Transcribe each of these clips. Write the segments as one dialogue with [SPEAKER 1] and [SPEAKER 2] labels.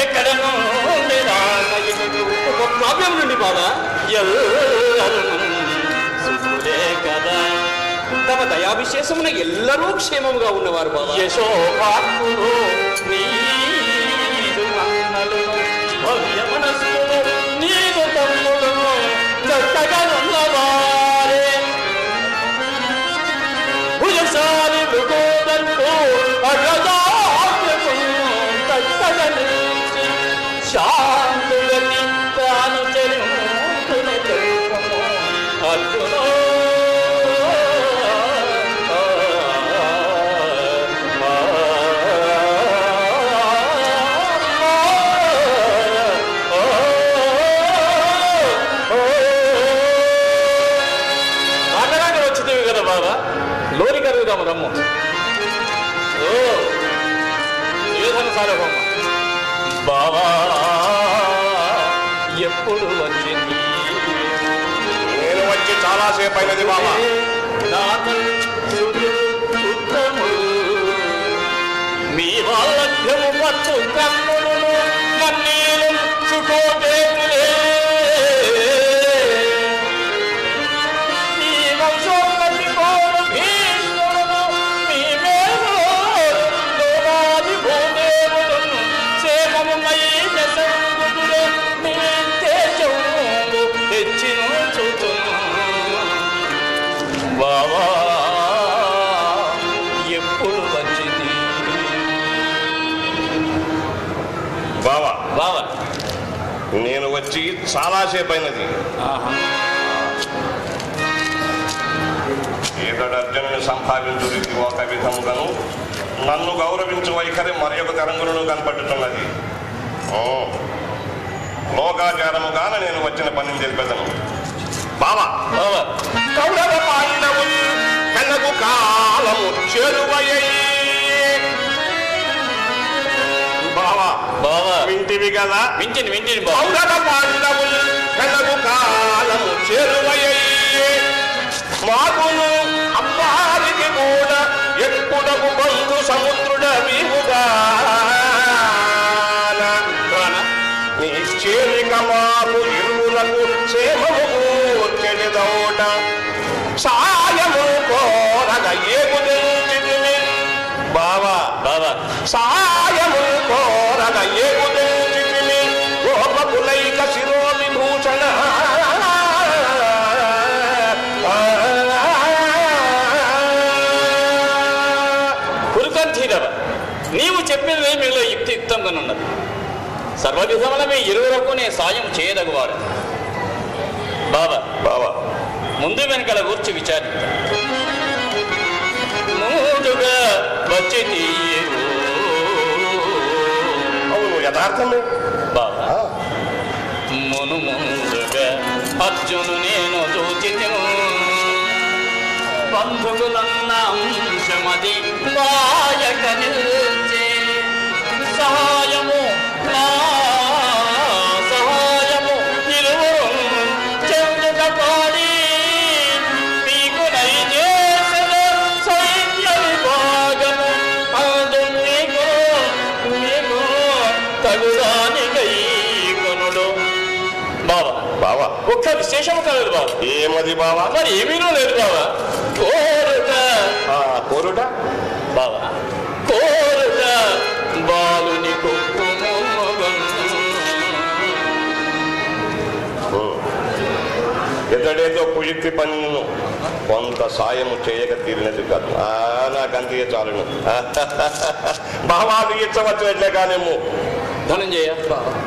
[SPEAKER 1] ఎక్కడనో ఒక ప్రాబ్లం నుండి బాబా సుఖులే కదా. తమ దయాభిశేషమున ఎల్లరూ క్షేమముగా ఉన్నవారు బాబా. యశోభాకులు నీదు అన్నలను భవ్య మనస్సును నీదు తమ్ములను చక్కగా ఉన్నవారే భుజశాలి మృగోదర్కు అగజాగ్రకు చక్కగా నిలిచి శాంతులని తాను చెరుకుని తెలుపము అర్జున. లోరి కలుగుదాము రమ్ము. ఓ నివేదన సారభమ్మ బావా ఎప్పుడు వచ్చింది?
[SPEAKER 2] నేను వచ్చి చాలాసేపు అయినది బాబా.
[SPEAKER 1] మీ వాళ్ళభ్యము పట్టు కన్నులు మన్నీలు చుకోటేతులే బావా ఎప్పుడు వచ్చింది?
[SPEAKER 2] బావా
[SPEAKER 1] బావా
[SPEAKER 2] నేను వచ్చి చాలాసేపు అయినది. ఏదడు అర్జునుని సంపాదించుడికి ఒక విధముగాను నన్ను గౌరవించు వైఖరి మరి ఒక తరంగులను కనపడుతున్నది. లోకాచారముగాన నేను వచ్చిన పనిని తెలిపేదను. బావా కౌరవ పాండవులు కనకు కాలము చేరువయ్యై. బావా
[SPEAKER 1] బావా
[SPEAKER 2] వింటివి కదా?
[SPEAKER 1] వింటిని
[SPEAKER 2] కౌరవ పాండవులు కనకు కాలము చేరువయ్యై. మాకును అమ్మారికి కూడా ఎప్పుడకు బంధు సముద్రుడ వీవుగా నీ చేరిక మాకు ఇరువులకు క్షేమము కూర్చెడిదోట. సాయము కోరగ ఏగుదించితిమి బావా బావా సాయము కోరగ ఏగుదించితిమి గోపకులైక శిరో విభూషణ.
[SPEAKER 1] కురుకంఠీరవ నీవు చెప్పినదే మీలో యుక్తియుక్తంగానున్నది. సర్వవిధముల మీ ఇరువురకు నే సాయం చేయదగువాడు. బాబా
[SPEAKER 2] బావా
[SPEAKER 1] ముందు వెనకల కూర్చి విచారిద్దాం. ముందుగా వచ్చి
[SPEAKER 2] అవును యథార్థమే
[SPEAKER 1] బాబా. ముందుగా అర్జును నేను చూచితిను బంధువులన్న అంశమది మాయక నిల్చే సహాయము నా సహాయము ఇరువురు చెందుక పాడి మీకు నైజేసిన సైన్య విభాగము అందు మీకు తగుదానికై కొనుడు. బావా
[SPEAKER 2] బావా
[SPEAKER 1] ఒక్క విశేషము కలదు బాబా.
[SPEAKER 2] ఏమది బావా?
[SPEAKER 1] మరి ఏమీనూ లేదు బాబా. కోరుట
[SPEAKER 2] కోరుట
[SPEAKER 1] బావా కోరుట బాలుని కొప్పు
[SPEAKER 2] ఎతడేదో కుయుక్తి పనులను కొంత సాయము చేయక తీరినది కాదు. నాకంతే చాలును. బావాలు ఇచ్చవచ్చినట్లే కానేమో.
[SPEAKER 1] ధనంజయ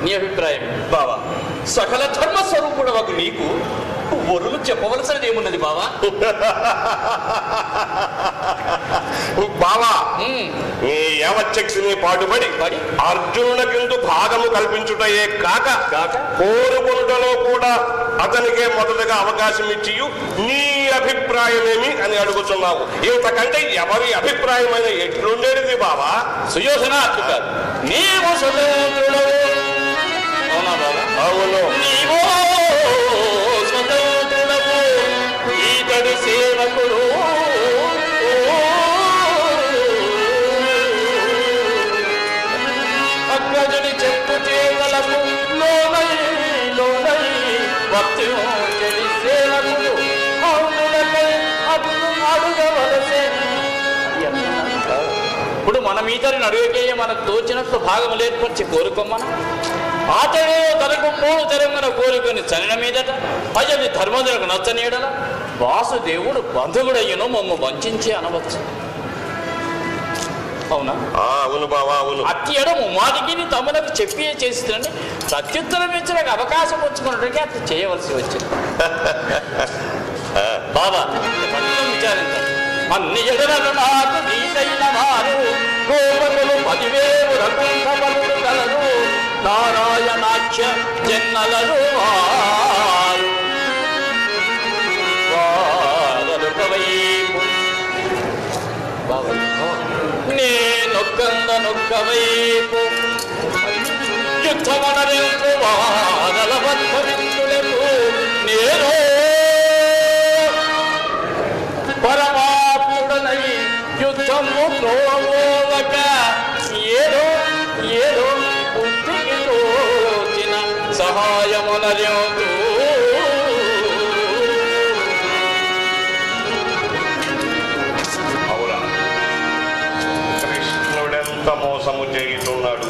[SPEAKER 1] నీ అభిప్రాయం?
[SPEAKER 3] బావా సకల ధర్మ స్వరూపుడవకు నీకు వరులు చెప్పవలసినది ఏమున్నది బావా?
[SPEAKER 2] బావా నీ యావచ్చక్తిని పాటుపడి అర్జునునికిందు భాగము కల్పించుటయే కాక కోరుకొనుటలో కూడా అతనికే మొదటగా అవకాశం ఇచ్చి నీ అభిప్రాయమేమి అని అడుగుతున్నావు. ఇంతకంటే ఎవరి అభిప్రాయమైన ఎట్లుండేది బావా?
[SPEAKER 1] సుయోధనాత్మక నీవు స్వతంత్రుడవు. అవునా బాబా?
[SPEAKER 2] అవును.
[SPEAKER 1] నీవో స్వతంత్రుడవు ఈతడి సేవకుడు. ఇప్పుడు మన మీతని అడుగుకేయ మనకు తోచినట్లు భాగములు ఏర్పరిచి కోరుకోమన అతడే తనకు మూడు తెరంగన కోరుకొని చనిన మీదట అయ్యది ధర్మజులకు నచ్చనీయడల వాసుదేవుడు బంధువుడయ్యను మమ్మ వంచి అనవచ్చు. అవునా?
[SPEAKER 2] అవును బావా, అవును.
[SPEAKER 1] అట్టి ఎడము మాదికి తమలకు చెప్పి చేస్తుందని ప్రత్యుత్తరం ఇచ్చడానికి అవకాశం ఉంచుకున్నట్టుగా అట్లా చేయవలసి వచ్చింది. బాబా విచారించాలి. అన్ని ఎడలను నాకు నీటైన వారు గోపకులు 10,000 రకుంఠబలుడు కలరు నారాయణాఖ్య జన్నలరు వారొక వైపు నేనొక్కందనొక్క వైపు యుద్ధమనరెందు వారల బద్ధవిందులకు నేను పరమాత్ముడనై యుద్ధము ప్రోవక ఏదో ఏదో బుద్ధికి తోచిన సహాయమునర్యోతు.
[SPEAKER 2] అవునా, కృష్ణుడెంత మోసము చేయుతున్నాడు.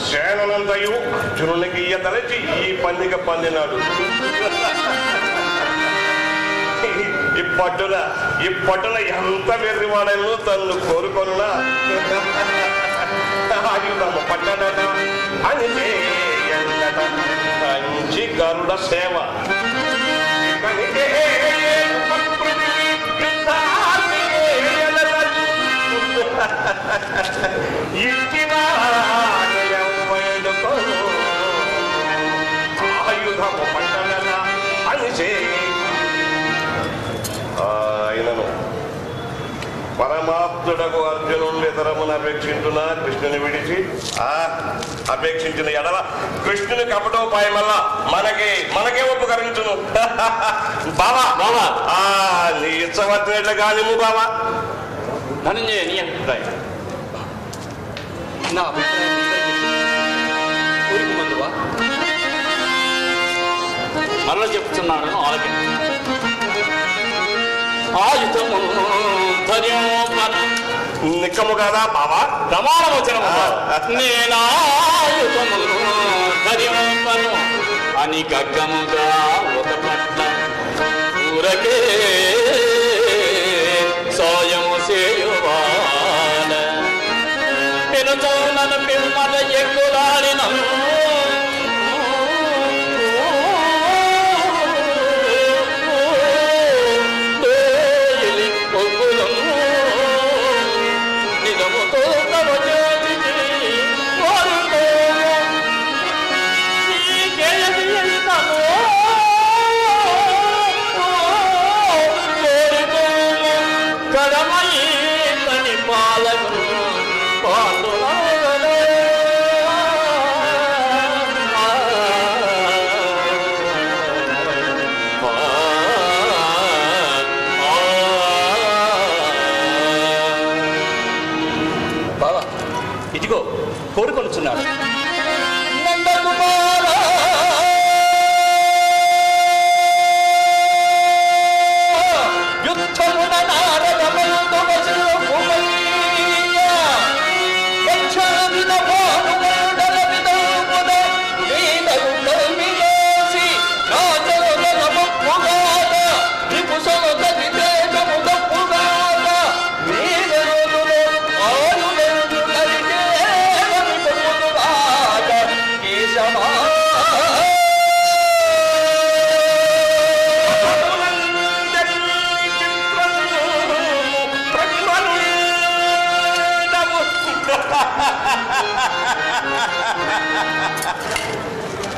[SPEAKER 2] సేనంతయు అర్జునునికి ఇయ్యతలచి ఈ పందిక పందినాడు. ఇప్పట్టున ఎంత వెర్రివాడను తన్ను కోరుకొనునా ఆయుధము పట్టడట అని చేయట మంచి గరుడ సేవ. ఆయుధము పట్టడట అని ఆయనను పరమాత్ముడకు అర్జునుడిని తరమును అపేక్షించున్నా కృష్ణుని విడిచి అపేక్షించిన ఎడల కృష్ణుని కపటోపాయం వల్ల మనకే ఉపకరించును. బావా బావా నీ ఇచ్చవచ్చినట్లు కానిము బావా.
[SPEAKER 1] ధనంజయ నీ అభిప్రాయం?
[SPEAKER 3] నా అభిప్రాయం ఊరికి ముందువా
[SPEAKER 1] మరలా చెప్తున్నాను ఆలకించు. ఆయుధము ధర్యోపన
[SPEAKER 2] నిక్కము కదా బావా,
[SPEAKER 1] ప్రమాణ వచనము. నేనాయుధము ధర్యోపను అని గగ్గముగా ఒక పట్ల ఊరకే సాయము చేయువాల పెనుతో నన్ను పిమ్మట ఎక్కులాడిన
[SPEAKER 3] ఇదిగో కోరుకొనుచున్నాడు.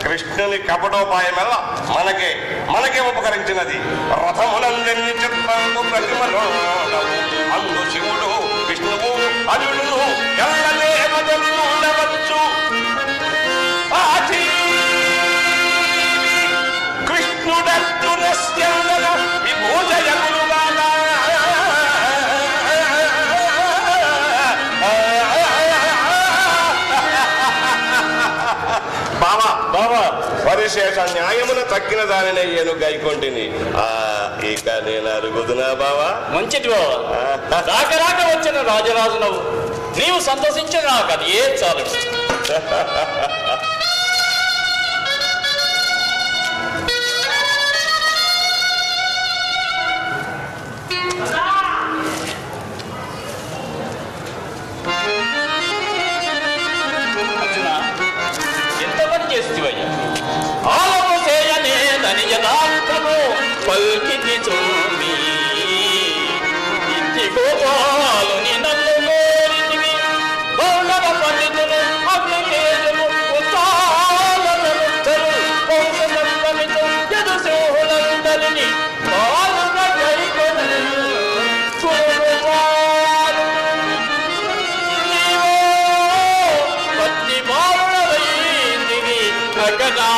[SPEAKER 2] కృష్ణుని కపటోపాయం వల్ల మనకే ఉపకరించినది. రథములందరినీ చిత్రంకు ప్రతిమలో అందు శివుడు విష్ణువు అర్జునుడు ఎల్ల దేవతలు ఉండవచ్చు. కృష్ణుడర్జునస్య విభూజయగురుగా పరిశేష న్యాయమున తక్కిన దానినే ఏను గైకొంటిని. ఇక నేను అరుగుదునా బావా?
[SPEAKER 1] మంచిది బావా. రాక రాక వచ్చిన రాజరాజు నవ్వు నీవు సంతోషించు, నాకు అది ఏ చాలు. ఎంత పని చేస్తువయ్యా? ఆలము చేయనేదని యథార్థము పల్కిని చూమి ఇంటి గోపాలుని నన్ను కోరితివి. బౌళవ పండితులు అగ్నికేతులు ఉత్సాహలనుద్దరు వంశసప్తమితో యదుశోహులందరిని పాలుగా గైకొను కురువారు. నీవో పత్ని బాలుడవైందివి అగనా.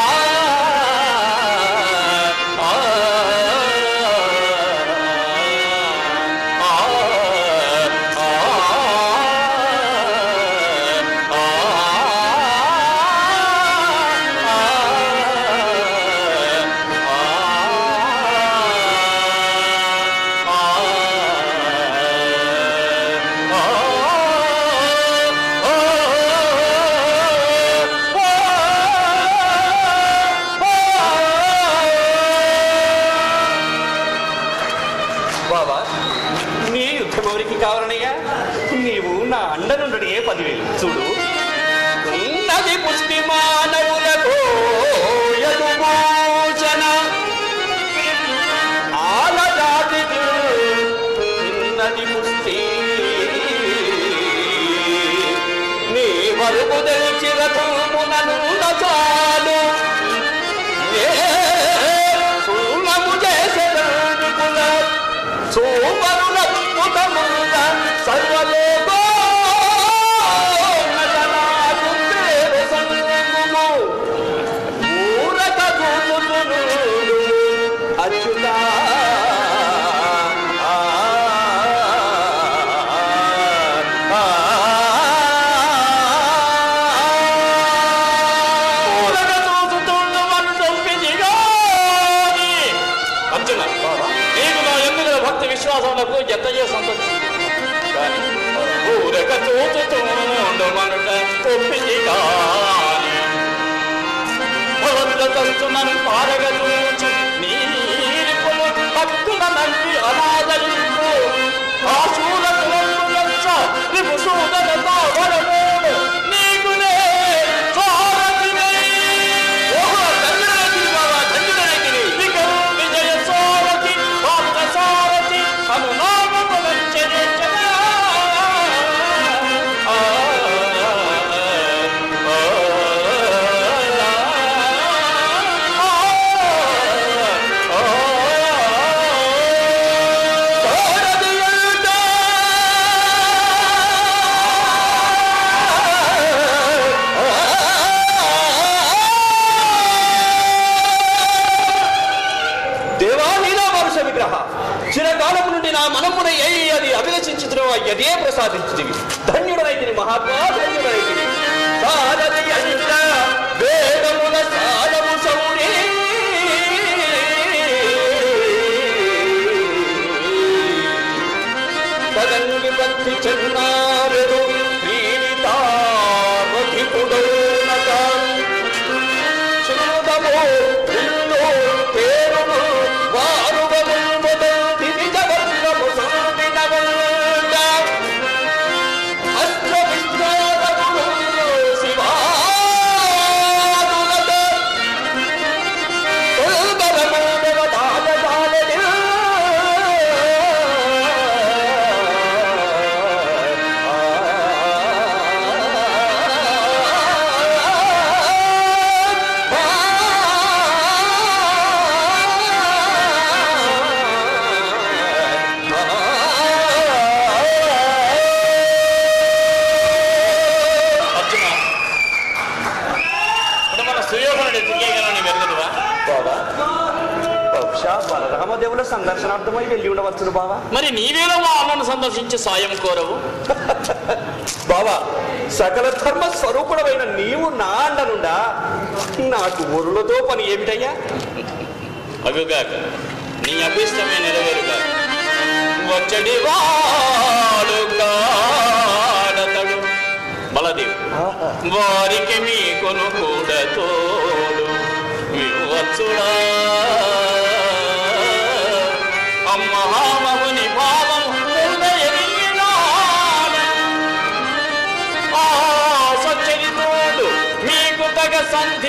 [SPEAKER 3] బాబా, నీ యుద్ధం ఎవరికి కావాలనయ్యా? నీవు నా అండనుండడి 10,000 చూడు.
[SPEAKER 1] ఉన్నది పుష్టి మానవులకు యదుభూషణ ఆలజాతికి ఉన్నది పుష్టి. నీ వరకు తెలిసి రథముననున్న చాలు. సూలము చేసేందుకుల సూపరుల అద్భుతముల సర్వలోకో అచ్యుతా అర్జున, నీకు నా ఎందుకు భక్తి విశ్వాసములకు జతయ్యే సంతోషం. కానీ ఊరక చూచుతుండు మనుట తొప్పిది కాని తస్తునను పారగ చూచు నీరిపులు భక్తుల నల్లి అనాదరింపు ఆశూలకు లక్ష విభుసూదనతో వరమూడు నీకునే సారథివై. విజయ సారథి పాత్ర సారథి అనునామము నచ్చరించగా చిరకాలము నుండి నా మనమున అది అభిలషించుతున్న అదే ప్రసాదించుదివి. ధన్యుడైతిని మహాత్మా, ధన్యుడైతిని. సారథి అంట వేదముల సారము సౌరి తదంగి పత్తి చెన్నారెడు క్రీడితావధిపుడౌనక శృతమో ఇల్లు పేరును వారుగము మొదటి నిజవర్గము సందినవంట అస్త్ర విశ్వాసములు శివాదులత తల్బలమూడవ దాయదాలది బలరామదేవుల సందర్శనార్థమై వెళ్ళి ఉండవచ్చును బావా. మరి నీవేలో మా అమ్మను సందర్శించి సాయం కోరవు
[SPEAKER 3] బావా? సకల ధర్మ స్వరూపుడమైన నీవు నా అండనుండా నాకు ఊరులతో పని ఏమిటయ్యా?
[SPEAKER 1] అగుగాక నీ అభిష్టమే నెరవేరుగా వచ్చడి వాడు కాడతడు బలదేవు వారికి మీకును కూడా తోడు వివచ్చుడా అమ్మహామహుని భావం ఆ సచ్చరి తోడు మీకు తగ సంధి